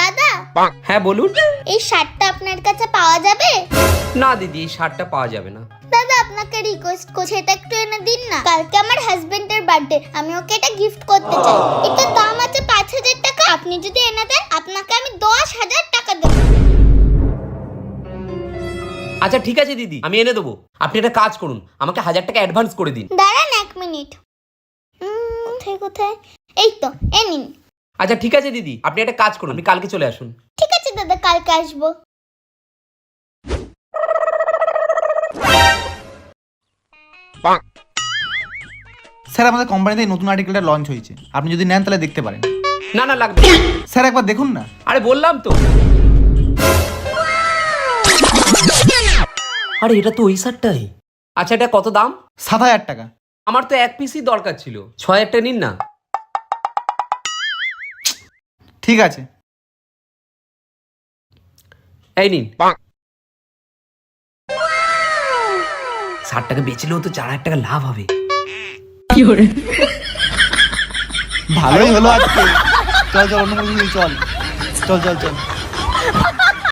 দাদা, হ্যাঁ বলুন। এই শার্টটা আপনার কাছে পাওয়া যাবে? না দিদি, এই শার্টটা পাওয়া যাবে না। দাদা, আপনাকে রিকোয়েস্ট করছি, এটা একটু এনে দিন না। কালকে আমার হাজবেন্ডের বার্থডে, আমি ওকে এটা গিফট করতে চাই। এটার দাম আছে 5,000 টাকা। আপনি যদি এনে দেন, আপনাকে আমি 10,000 টাকা দেবো। আচ্ছা ঠিক আছে দিদি, আমি এনে দেবো। আপনি একটা কাজ করুন, আমাকে 1000 টাকা অ্যাডভান্স করে দিন। দাঁড়ান 1 মিনিট। কোথায় কোথায়? এই তো, এ নিন। আচ্ছা ঠিক আছে দিদি, আপনি একটা কাজ করুন, আপনি কালকে চলে আসুন। ঠিক আছে দাদা, কালকে আসবো। স্যার, আমাদের কোম্পানিতে নতুন আর্টিকেলটা লঞ্চ হয়েছে, আপনি যদি নেন তাহলে দেখতে পারেন। না না, লাগবে না। স্যার একবার দেখুন না। আরে বললাম তো। আরে এটা তো ওই শার্টটাই। আচ্ছা এটা কত দাম? 7,000 টাকা। আমার তো 1 পিসই দরকার ছিল, 6,000 টাকা নিন না। ঠিক আছে। এই নিন। 60 টাকা বেচলেও তো 4,000 টাকা লাভ হবে। ভালোই হলো আজকে। চল চল, অন্য কোনো দিন চল চল চল চল।